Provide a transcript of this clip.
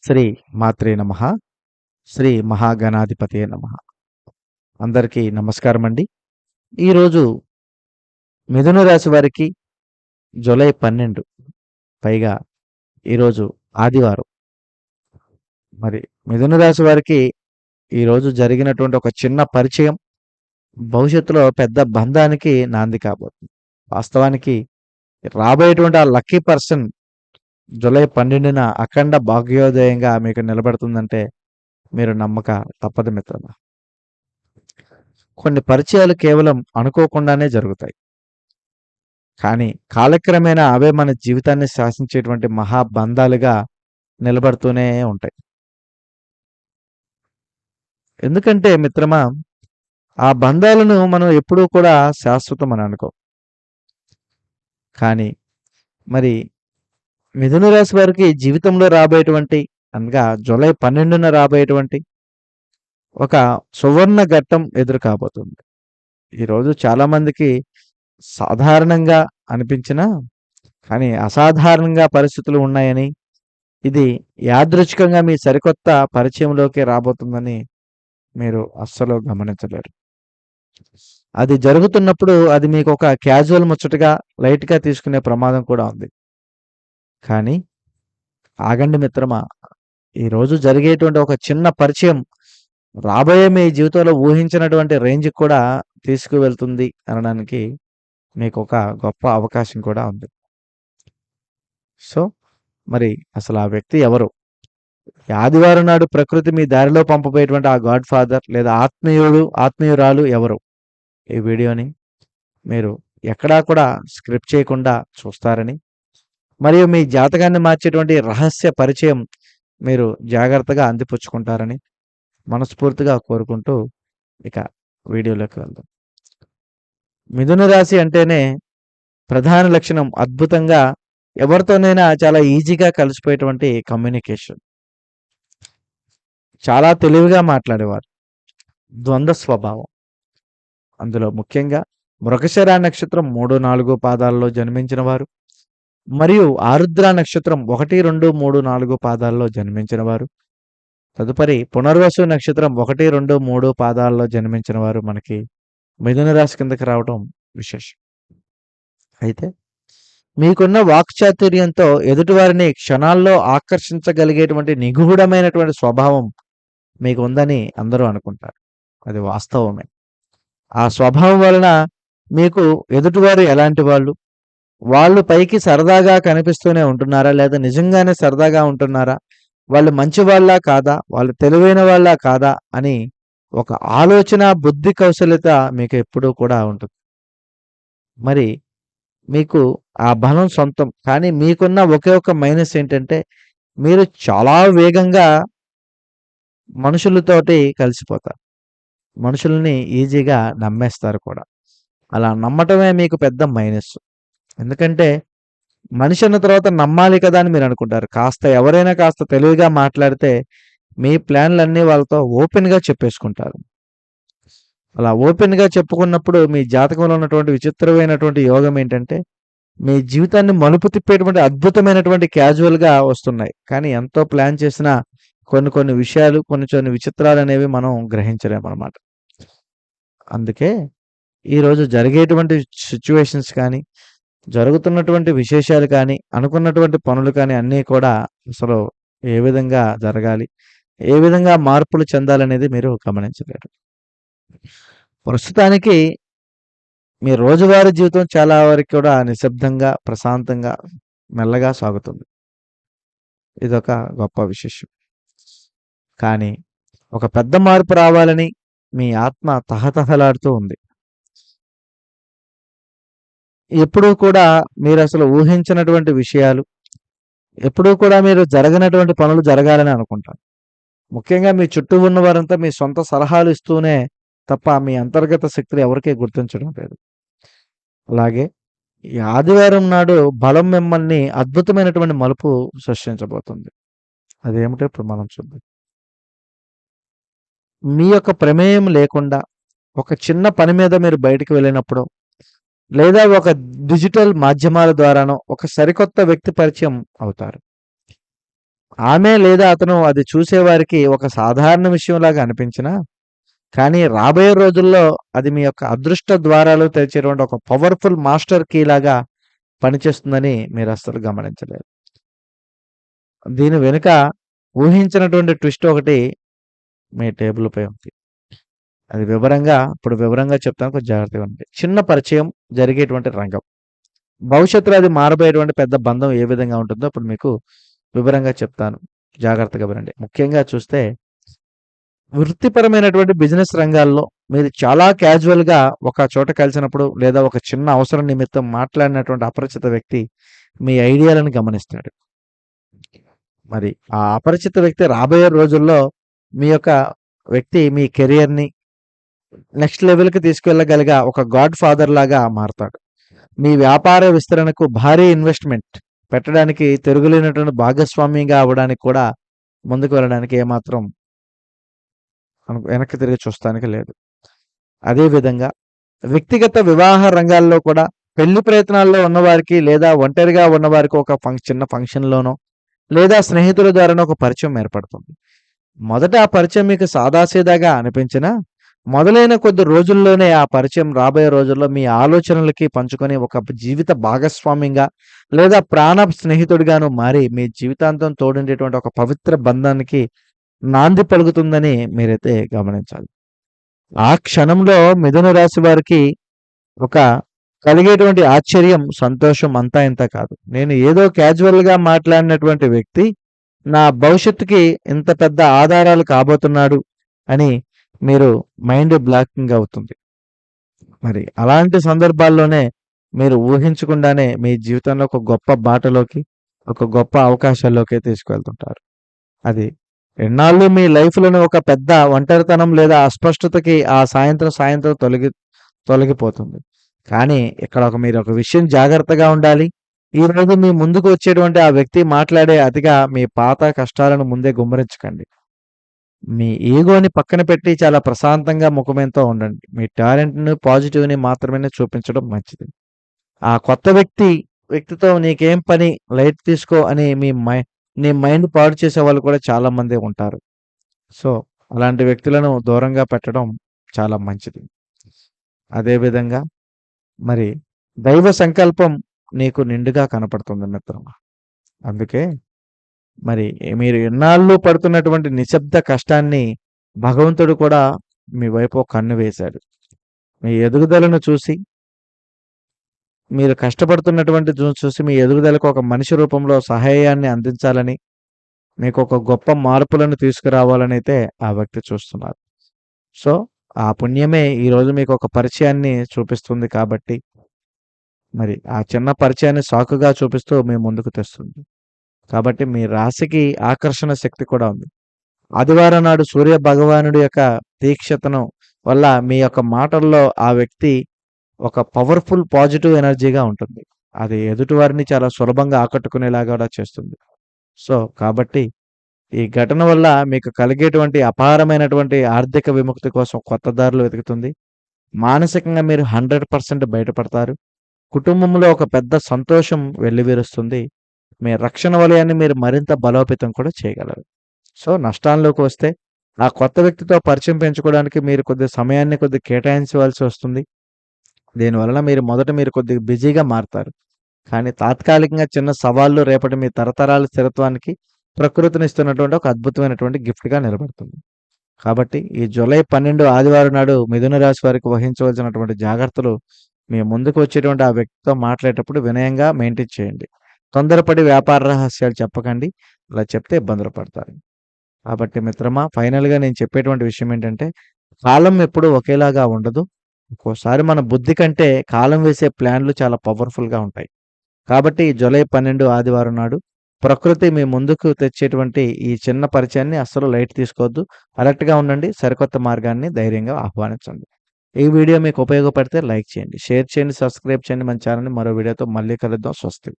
శ్రీ మాత్రే నమః. శ్రీ మహాగణాధిపతయే నమః. అందరికీ నమస్కారం అండి. ఈరోజు మిథున రాశి వారికి జూలై 12 పైగా ఈరోజు ఆదివారం. మరి మిథున రాశి వారికి ఈరోజు జరిగినటువంటి ఒక చిన్న పరిచయం భవిష్యత్తులో పెద్ద బంధానికి నాంది కాబోతుంది. వాస్తవానికి రాబోయేటువంటి ఆ లక్కీ పర్సన్ జూలై 12న అఖండ భాగ్యోదయంగా మీకు నిలబడుతుందంటే మీరు నమ్మక తప్పదు మిత్రమా. కొన్ని పరిచయాలు కేవలం అనుకోకుండానే జరుగుతాయి. కానీ కాలక్రమేణా అవే మన జీవితాన్ని శాసించేటువంటి మహాబంధాలుగా నిలబడుతూనే ఉంటాయి. ఎందుకంటే మిత్రమా, ఆ బంధాలను మనం ఎప్పుడూ కూడా శాశ్వతం అని అనుకోం. కానీ మరి మిథున రాశి వారికి జీవితంలో రాబోయేటువంటి అనగా జూలై 12న రాబోయేటువంటి ఒక సువర్ణ ఘట్టం ఎదురు కాబోతుంది. ఈరోజు చాలా మందికి సాధారణంగా అనిపించినా కానీ అసాధారణంగా పరిస్థితులు ఉన్నాయని, ఇది యాదృచ్ఛికంగా మీ సరికొత్త పరిచయంలోకి రాబోతుందని మీరు అస్సలు గమనించలేరు. అది జరుగుతున్నప్పుడు అది మీకు ఒక క్యాజువల్ ముచ్చటగా లైట్‌గా తీసుకునే ప్రమాదం కూడా ఉంది. కానీ ఆగండి మిత్రమా, ఈరోజు జరిగేటువంటి ఒక చిన్న పరిచయం రాబోయే మీ జీవితంలో ఊహించినటువంటి రేంజ్‌కి కూడా తీసుకువెళ్తుంది అనడానికి మీకు ఒక గొప్ప అవకాశం కూడా ఉంది. సో, మరి అసలు ఆ వ్యక్తి ఎవరు? ఈ ఆదివారం నాడు ప్రకృతి మీ దారిలో పంపబోయేటువంటి ఆ గాడ్ ఫాదర్ లేదా ఆత్మీయురాలు ఎవరు? ఈ వీడియోని మీరు ఎక్కడా కూడా స్క్రిప్ట్ చేయకుండా చూస్తారని, మరియు మీ జాతకాన్ని మార్చేటువంటి రహస్య పరిచయం మీరు జాగ్రత్తగా అందిపుచ్చుకుంటారని మనస్ఫూర్తిగా కోరుకుంటూ ఇక వీడియోలోకి వెళ్దాం. మిథున రాశి అంటేనే ప్రధాన లక్షణం అద్భుతంగా ఎవరితోనైనా చాలా ఈజీగా కలిసిపోయేటువంటి కమ్యూనికేషన్. చాలా తెలివిగా మాట్లాడేవారు. ద్వంద్వ స్వభావం. అందులో ముఖ్యంగా మృగశిర నక్షత్రం 3, 4 పాదాల్లో జన్మించిన వారు మరియు ఆరుద్ర నక్షత్రం 1, 2, 3, 4 పాదాల్లో జన్మించిన వారు, తదుపరి పునర్వసు నక్షత్రం 1, 2, 3 పాదాల్లో జన్మించిన వారు మనకి మిథున రాశి కిందకి రావడం విశేషం. అయితే మీకున్న వాక్చాతుర్యంతో ఎదుటివారిని క్షణాల్లో ఆకర్షించగలిగేటువంటి నిగూఢమైనటువంటి స్వభావం మీకు ఉందని అందరూ అనుకుంటారు. అది వాస్తవమే. ఆ స్వభావం వలన మీకు ఎదుటివారు ఎలాంటి వాళ్ళు, వాళ్ళు పైకి సరదాగా కనిపిస్తూనే ఉంటున్నారా లేదా నిజంగానే సరదాగా ఉంటున్నారా, వాళ్ళు మంచి వాళ్ళా కాదా, వాళ్ళు తెలివైన వాళ్ళా కాదా అని ఒక ఆలోచన బుద్ధి కౌశల్యత మీకు ఎప్పుడూ కూడా ఉంటుంది. మరి మీకు ఆ బలం సొంతం. కానీ మీకున్న ఒకే ఒక మైనస్ ఏంటంటే మీరు చాలా వేగంగా మనుషులతోటి కలిసిపోతారు. మనుషుల్ని ఈజీగా నమ్మేస్తారు కూడా. అలా నమ్మటమే మీకు పెద్ద మైనస్. ఎందుకంటే మనిషి అన్న తర్వాత నమ్మాలి కదా అని మీరు అనుకుంటారు. ఎవరైనా కాస్త తెలివిగా మాట్లాడితే మీ ప్లాన్‌లన్నీ వాళ్ళతో ఓపెన్‌గా చెప్పేసుకుంటారు. అలా ఓపెన్‌గా చెప్పుకున్నప్పుడు మీ జాతకంలో ఉన్నటువంటి విచిత్రమైనటువంటి యోగం ఏంటంటే మీ జీవితాన్ని మలుపు తిప్పేటువంటి అద్భుతమైనటువంటి క్యాజువల్‌గా వస్తున్నాయి. కానీ ఎంతో ప్లాన్ చేసినా కొన్ని విషయాలు, కొన్ని విచిత్రాలనేవి మనం గ్రహించలేమనమాట. అందుకే ఈరోజు జరిగేటువంటి సిట్యుయేషన్స్ కానీ, జరుగుతున్నటువంటి విశేషాలు కానీ, అనుకున్నటువంటి పనులు కానీ అన్నీ కూడా అసలు ఏ విధంగా జరగాలి, ఏ విధంగా మార్పులు చెందాలనేది మీరు గమనించలేరు. ప్రస్తుతానికి మీ రోజువారీ జీవితం చాలా వరకు కూడా నిశ్శబ్దంగా, ప్రశాంతంగా, మెల్లగా సాగుతుంది. ఇదొక గొప్ప విశేషం. కానీ ఒక పెద్ద మార్పు రావాలని మీ ఆత్మ తహతహలాడుతూ ఉంది. ఎప్పుడూ కూడా మీరసలు ఊహించనటువంటి విషయాలు, ఎప్పుడూ కూడా మీరు జరగనటువంటి పనులు జరగాలని అనుకుంటారు. ముఖ్యంగా మీ చుట్టూ ఉన్నవారంతా మీ సొంత సలహాలు ఇస్తూనే తప్ప మీ అంతర్గత శక్తులు ఎవరికీ గుర్తించడం లేదు. అలాగే ఈ ఆదివారం నాడు బలం మిమ్మల్ని అద్భుతమైనటువంటి మలుపు సృష్టించబోతుంది. అదేమిటో ఇప్పుడు మనం చూద్దాం. మీ యొక్క ప్రమేయం లేకుండా ఒక చిన్న పని మీద మీరు బయటికి వెళ్ళినప్పుడు, లేదా ఒక డిజిటల్ మాధ్యమాల ద్వారానో ఒక సరికొత్త వ్యక్తి పరిచయం అవుతారు. ఆమె లేదా అతను అది చూసేవారికి ఒక సాధారణ విషయంలాగా అనిపించినా, కానీ రాబోయే రోజుల్లో అది మీ యొక్క అదృష్ట ద్వారాలు తెరిచేటువంటి ఒక పవర్‌ఫుల్ మాస్టర్ కీ లాగా పనిచేస్తుందని మీరస్సలు గమనించలేరు. దీని వెనుక ఊహించినటువంటి ట్విస్ట్ ఒకటి మీ టేబుల్‌పై ఉంది. అది వివరంగా చెప్తాను, కొంచెం జాగ్రత్తగా వినండి. చిన్న పరిచయం జరిగేటువంటి రంగం. భవిష్యత్తులో అది మారబోయేటువంటి పెద్ద బంధం ఏ విధంగా ఉంటుందో ఇప్పుడు మీకు వివరంగా చెప్తాను. జాగ్రత్తగా వినండి. ముఖ్యంగా చూస్తే వృత్తిపరమైనటువంటి బిజినెస్ రంగాల్లో మీరు చాలా క్యాజువల్‌గా ఒక చోట కలిసినప్పుడు లేదా ఒక చిన్న అవసరం నిమిత్తం మాట్లాడినటువంటి అపరిచిత వ్యక్తి మీ ఐడియాలను గమనిస్తాడు. మరి ఆ అపరిచిత వ్యక్తి రాబోయే రోజుల్లో మీ యొక్క వ్యక్తి మీ కెరియర్‌ని నెక్స్ట్ లెవెల్‌కి తీసుకెళ్ళగలిగా ఒక గాడ్ ఫాదర్ లాగా మారతాడు. మీ వ్యాపార విస్తరణకు భారీ ఇన్వెస్ట్‌మెంట్ పెట్టడానికి తిరుగులేనటువంటి భాగస్వామిగా అవ్వడానికి కూడా ముందుకు వెళ్ళడానికి ఏమాత్రం వెనక్కి తిరిగి చూస్తానికి లేదు. అదే విధంగా వ్యక్తిగత వివాహ రంగాల్లో కూడా పెళ్లి ప్రయత్నాల్లో ఉన్నవారికి లేదా ఒంటరిగా ఉన్నవారికి ఒక చిన్న ఫంక్షన్‌లోనో లేదా స్నేహితుల ద్వారానో ఒక పరిచయం ఏర్పడుతుంది. మొదట ఆ పరిచయం మీకు సాదాసీదాగా అనిపించినా, మొదలైన కొద్ది రోజుల్లోనే ఆ పరిచయం రాబోయే రోజుల్లో మీ ఆలోచనలకి పంచుకొని ఒక జీవిత భాగస్వామ్యంగా లేదా ప్రాణ స్నేహితుడిగాను మారి మీ జీవితాంతం తోడుండేటువంటి ఒక పవిత్ర బంధానికి నాంది పలుకుతుందని మీరైతే గమనించాలి. ఆ క్షణంలో మిథున రాశి వారికి ఒక కలిగేటువంటి ఆశ్చర్యం, సంతోషం అంతా ఇంతా కాదు. నేను ఏదో క్యాజువల్‌గా మాట్లాడినటువంటి వ్యక్తి నా భవిష్యత్తుకి ఇంత పెద్ద ఆధారాలు కాబోతున్నాడు అని మీరు మైండ్ బ్లాకింగ్ అవుతుంది. మరి అలాంటి సందర్భాల్లోనే మీరు ఊహించకుండానే మీ జీవితంలో ఒక గొప్ప బాటలోకి, ఒక గొప్ప అవకాశాల్లోకి తీసుకెళ్తుంటారు. అది ఎన్నాళ్ళు మీ లైఫ్‌లోని ఒక పెద్ద ఒంటరితనం లేదా అస్పష్టతకి ఆ సాయంత్రం తొలగిపోతుంది. కానీ ఇక్కడ మీరు ఒక విషయం జాగ్రత్తగా ఉండాలి. ఈరోజు మీ ముందుకు వచ్చేటువంటి ఆ వ్యక్తి మాట్లాడే అతిగా మీ పాత కష్టాలను ముందే గుమ్మరించకండి. మీ ఈగోని పక్కన పెట్టి చాలా ప్రశాంతంగా ముఖంతో ఉండండి. మీ టాలెంట్‌ని, పాజిటివ్‌ని మాత్రమే చూపించడం మంచిది. ఆ కొత్త వ్యక్తితో నీకేం పని, లైట్ తీసుకో అని నీ మైండ్ పాడు చేసేవాళ్ళు కూడా చాలా మందే ఉంటారు. సో, అలాంటి వ్యక్తులను దూరంగా పెట్టడం చాలా మంచిది. అదే విధంగా మరి దైవ సంకల్పం నీకు నిండుగా కనపడుతుంది మిత్రమా. అందుకే మరి మీరు ఎన్నాళ్ళు పడుతున్నటువంటి నిశ్శబ్ద కష్టాన్ని భగవంతుడు కూడా మీ వైపు ఒక కన్ను వేశాడు. మీ ఎదుగుదలను చూసి, మీరు కష్టపడుతున్నటువంటి చూసి మీ ఎదుగుదలకు ఒక మనిషి రూపంలో సహాయాన్ని అందించాలని, మీకు ఒక గొప్ప మార్పులను తీసుకురావాలని అయితే ఆ వ్యక్తి చూస్తున్నారు. సో, ఆ పుణ్యమే ఈరోజు మీకు ఒక పరిచయాన్ని చూపిస్తుంది కాబట్టి, మరి ఆ చిన్న పరిచయాన్ని సాకుగా చూపిస్తూ మీ ముందుకు తెస్తుంది. కాబట్టి మీ రాశికి ఆకర్షణ శక్తి కూడా ఉంది. ఆదివారం నాడు సూర్య భగవానుడి యొక్క తీక్షతను వల్ల మీ యొక్క మాటల్లో ఆ వ్యక్తి ఒక పవర్‌ఫుల్ పాజిటివ్ ఎనర్జీగా ఉంటుంది. అది ఎదుటి వారిని చాలా సులభంగా ఆకట్టుకునేలాగా కూడా చేస్తుంది. సో, కాబట్టి ఈ ఘటన వల్ల మీకు కలిగేటువంటి అపారమైనటువంటి ఆర్థిక విముక్తి కోసం కొత్త దారులు వెతుకుతుంది. మానసికంగా మీరు 100% బయటపడతారు. కుటుంబంలో ఒక పెద్ద సంతోషం వెల్లివిరుస్తుంది. మీ రక్షణ వలయాన్ని మీరు మరింత బలోపేతం కూడా చేయగలరు. సో, నష్టాల్లోకి వస్తే ఆ కొత్త వ్యక్తితో పరిచయం పెంచుకోవడానికి మీరు సమయాన్ని కేటాయించవలసి వస్తుంది. దీనివలన మీరు కొద్దిగా బిజీగా మారతారు. కానీ తాత్కాలికంగా చిన్న సవాళ్ళు రేపటి మీ తరతరాల స్థిరత్వానికి ప్రకృతినిస్తున్నటువంటి ఒక అద్భుతమైనటువంటి గిఫ్ట్‌గా నిలబడుతుంది. కాబట్టి ఈ జూలై 12 ఆదివారం నాడు మిథున రాశి వారికి వహించవలసినటువంటి జాగ్రత్తలు మీ ముందుకు వచ్చేటువంటి ఆ వ్యక్తితో మాట్లాడేటప్పుడు వినయంగా మెయింటైన్ చేయండి. తొందరపడి వ్యాపార రహస్యాలు చెప్పకండి. అలా చెప్తే ఇబ్బందులు పడతారు. కాబట్టి మిత్రమా, ఫైనల్‌గా నేను చెప్పేటువంటి విషయం ఏంటంటే, కాలం ఎప్పుడూ ఒకేలాగా ఉండదు. ఒక్కోసారి మన బుద్ధి కంటే కాలం వేసే ప్లాన్‌లు చాలా పవర్‌ఫుల్‌గా ఉంటాయి. కాబట్టి జూలై 12 ఆదివారం నాడు ప్రకృతి మీ ముందుకు తెచ్చేటువంటి ఈ చిన్న పరిచయాన్ని అస్సలు లైట్ తీసుకోవద్దు. అలర్ట్‌గా ఉండండి. సరికొత్త మార్గాన్ని ధైర్యంగా ఆహ్వానించండి. ఈ వీడియో మీకు ఉపయోగపడితే లైక్ చేయండి, షేర్ చేయండి, సబ్స్క్రైబ్ చేయండి మన ఛానెల్‌ని. మరో వీడియోతో మళ్ళీ కలుద్దాం. స్వస్తి.